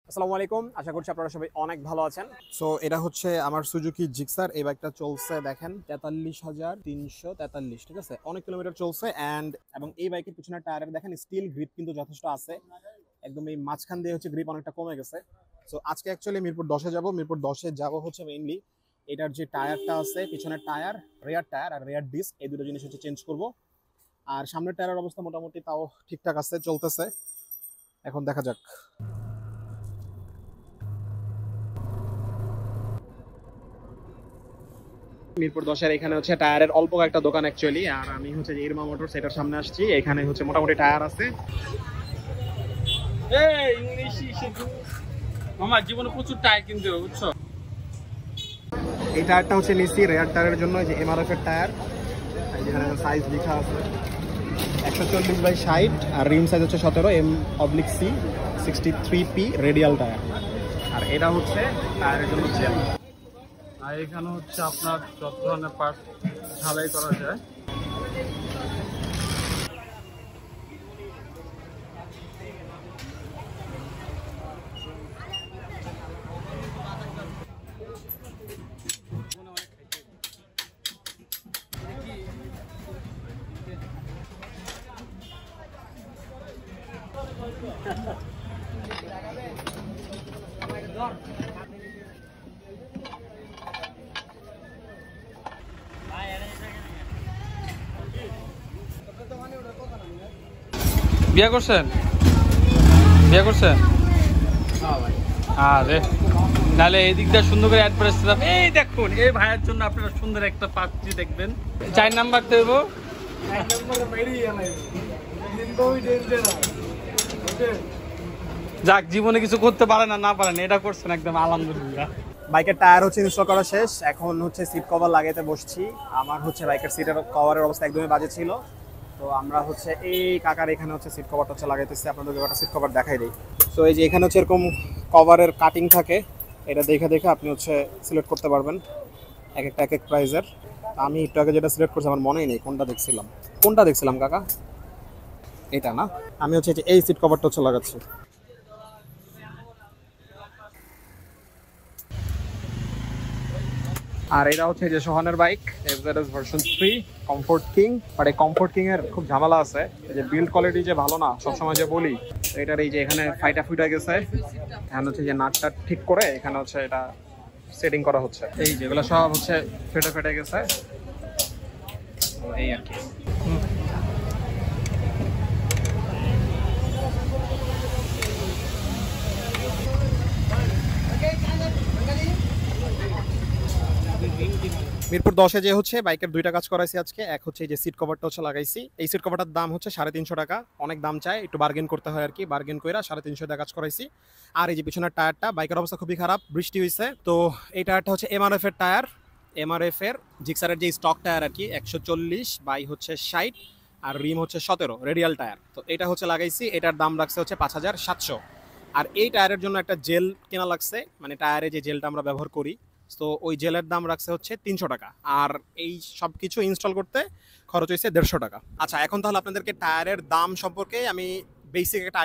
আসসালামু আলাইকুম, আশা করছি আপনারা সবাই অনেক ভালো আছেন। সো এটা হচ্ছে আমার সুজুকি জিক্সার। এই বাইকটা চলছে দেখেন 43,343, ঠিক আছে, অনেক কিলোমিটার চলছে। এবং এই বাইকের পিছনের টায়ারের দেখেন স্টিল গ্রিপ কিন্তু যথেষ্ট আছে, একদম এই মাঝখান দিয়ে হচ্ছে গ্রিপ অনেকটা কমে গেছে। সো আজকে অ্যাকচুয়ালি মিরপুর 10-এ যাব। মিরপুর 10-এ যাব হচ্ছে মেইনলি এটার যে টায়ারটা আছে, পিছনের টায়ার, রেয়ার টায়ার আর রেয়ার ডিস্ক, এই দুটো জিনিস হচ্ছে চেঞ্জ করব। আর সামনের টায়ারের অবস্থা মোটামুটি তাও ঠিকঠাক আছে, চলতেছে। এখন দেখা যাক। মিরপুর 10-এর এখানে হচ্ছে টায়ারের অল্প একটা দোকান অ্যাকচুয়ালি। আর আমি হচ্ছে যে ইরমা মোটরস এটার সামনে আসছি। এখানে হচ্ছে মোটামুটি টায়ার আছে। আমার জীবনে প্রচুর টায়ার কিনতে হবে, বুঝছো? এই টায়ারটা হচ্ছে নিচ্ছি রেয়ার টায়ারের জন্য, যে এমআরএফ এর টায়ার, যেখানে সাইজ লেখা আছে 140/60, আর রিম সাইজ হচ্ছে 17 M/C 63P রেডিয়াল টায়ার। আর এটা হচ্ছে টায়ারের জন্য জেল। আর এখানে হচ্ছে আপনার যত ধরনের পার্ট ঝালাই করা যায়। বিয়ে করছেন? বিয়ে করছেন? আরে নাহলে এই দিকটা সুন্দর করে অ্যাড করে আসছিলাম। এই দেখুন, এই ভাইয়ের জন্য আপনারা সুন্দর একটা পাত্রী দেখবেন। 4 নাম্বার দেবো। যাক, জীবনে কিছু করতে পারে না পারেন, এটা করছেন একদম আলহামদুলিল্লাহ। বাইকের টায়ার হচ্ছে ইনস্টল করা শেষ, এখন হচ্ছে সিট কভার লাগাইতে বসছি। আমার হচ্ছে বাইকের সিটের কভারের অবস্থা একদমই বাজে ছিল। তো আমরা হচ্ছে এই কাকার এখানে হচ্ছে সিট কভারটা হচ্ছে লাগাইতেছি। আপনাদেরকে একটা সিট কভার দেখাই দিই। তো এই যে এখানে হচ্ছে এরকম কভারের কাটিং থাকে, এটা দেখে দেখে আপনি হচ্ছে সিলেক্ট করতে পারবেন এক একটা এক এক প্রাইজের। আমি একটু আগে যেটা সিলেক্ট করছি আমার মনেই নেই কোনটা দেখছিলাম কাকা, এটা না। আমি হচ্ছে এই সিট কভারটা হচ্ছে লাগাচ্ছি। আর এটা হচ্ছে যে সোহানের bike, FZS version 3 comfort king. But এই কমফোর্ট কিং এর খুব ঝামেলা আছে, এই যে বিল্ড কোয়ালিটি যে ভালো না, সবসময় যে বলি। এটার এই যে এখানে ফাইটা ফুইটা গেছে, এখানে হচ্ছে যে নাটটা ঠিক করে এখানে হচ্ছে এটা সেটিং করা হচ্ছে। এই যেগুলো সব হচ্ছে ফেটে ফেটে গেছে, এই আর কি। মিরপুর 10-এ যে হচ্ছে বাইকের দুইটা কাজ করাইছি আজকে। এক হচ্ছে এই যে সিট কভারটা হচ্ছে লাগাইছি। এই সিট কভারটার দাম হচ্ছে 350 টাকা। অনেক দাম চায়, একটু বার্গেন করতে হয় আর কি। বার্গেন কইরা 350 টাকা কাজ করাইছি। আর এই যে পিছনের টায়ারটা, বাইকের অবস্থা খুবই খারাপ, বৃষ্টি হয়েছে তো। এই টায়ারটা হচ্ছে এমআরএফ এর টায়ার, এমআরএফ এর জিক্সারের যে স্টক টায়ার আর কি, 140/60, আর রিম হচ্ছে 17 রেডিয়াল টায়ার। তো এটা হচ্ছে লাগাইছি, এটার দাম রাখছে হচ্ছে 5700। আর এই টায়ারের জন্য একটা জেল কেনা লাগছে, মানে টায়ারে যে জেলটা আমরা ব্যবহার করি, তো ওই জেলের দাম রাখছে হচ্ছে 300 টাকা। আর এই সব কিছু ইনস্টল করতে খরচ হয়েছে 150 টাকা। আচ্ছা, এখন তাহলে আপনাদেরকে টায়ারের দাম সম্পর্কে আমি বেসিক একটা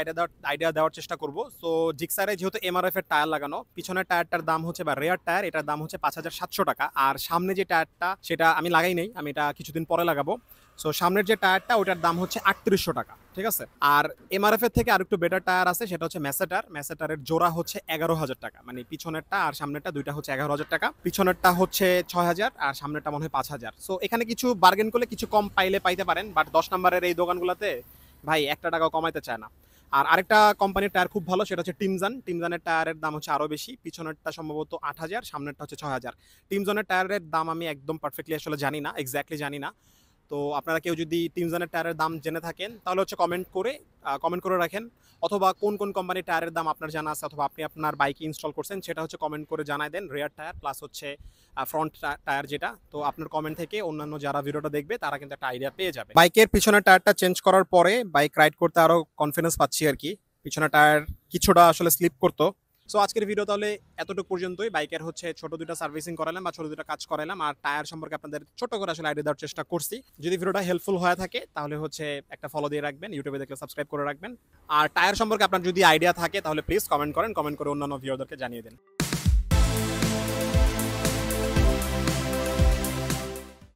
আইডিয়া দেওয়ার চেষ্টা করব। তো জিক্সারে যেহেতু এমআরএফ এর টায়ার লাগানো, পিছনের টায়ারটার দাম হচ্ছে, বা রেয়ার টায়ার, এটার দাম হচ্ছে 5700 টাকা। আর সামনে যে টায়ারটা, সেটা আমি লাগাই নাই, আমি এটা কিছুদিন পরে লাগাবো। সো সামনের যে টায়ারটা, ওটার দাম হচ্ছে 3800 টাকা, ঠিক আছে। আর এমআরএফ এর থেকে আরেকটু বেটার টায়ার আছে, সেটা হচ্ছে ম্যাসেটারের জোড়া হচ্ছে 11,000 টাকা, মানে পিছনেরটা আর সামনেরটা দুইটা হচ্ছে 11,000 টাকা। পিছনেরটা হচ্ছে 6,000 আর সামনেরটা মনে হয় 5,000। সো এখানে কিছু বার্গেন করলে কিছু কম পাইতে পারেন, বাট 10 নম্বরের এই দোকানগুলোতে ভাই একটা টাকাও কমাইতে চায় না। আর আরেকটা কোম্পানির টায়ার খুব ভালো, সেটা হচ্ছে টিমজানের টায়ারের দাম হচ্ছে আরো বেশি। পিছনেরটা সম্ভবত 8,000, সামনেরটা হচ্ছে 6,000। টিমজনের টায়ারের দাম আমি একদম পারফেক্টলি আসলে জানি না, এক্স্যাক্টলি জানি না। তো আপনারা কেউ যদি টিমজনের টায়ারের দাম জেনে থাকেন, তাহলে হচ্ছে কমেন্ট করে রাখেন। অথবা কোন কোন কোম্পানির টায়ারের দাম আপনার জানা আছে, অথবা আপনি আপনার বাইকে ইনস্টল করছেন, সেটা হচ্ছে কমেন্ট করে জানাই দেন। রেয়ার টায়ার প্লাস হচ্ছে ফ্রন্ট টায়ার যেটা। তো আপনার কমেন্ট থেকে অন্যান্য যারা ভিডিওটা দেখবে তারা কিন্তু একটা আইডিয়া পেয়ে যাবে। বাইকের পিছনের টায়ারটা চেঞ্জ করার পরে বাইক রাইড করতে আরো কনফিডেন্স পাচ্ছি আর কি। পিছনের টায়ার কিছুটা আসলে স্লিপ করতো, সো আজকের ভিডিও তাহলে এতটুকু পর্যন্তই। বাইকের হচ্ছে ছোট দুইটা সার্ভিসিং করালাম বা ছোট দুইটা কাজ করালাম, আর টায়ার সম্পর্কে আপনাদের ছোট করে আসলে আইডিয়া দেওয়ার চেষ্টা করছি। যদি ভিডিওটা হেল্পফুল হয়ে থাকে তাহলে হচ্ছে একটা ফলো দিয়ে রাখবেন, ইউটিউবে দেখলে সাবস্ক্রাইব করে রাখবেন। আর টায়ার সম্পর্কে আপনার যদি আইডিয়া থাকে তাহলে প্লিজ কমেন্ট করেন, কমেন্ট করে অন্যান্য ভিউয়ারদেরকে জানিয়ে দিন।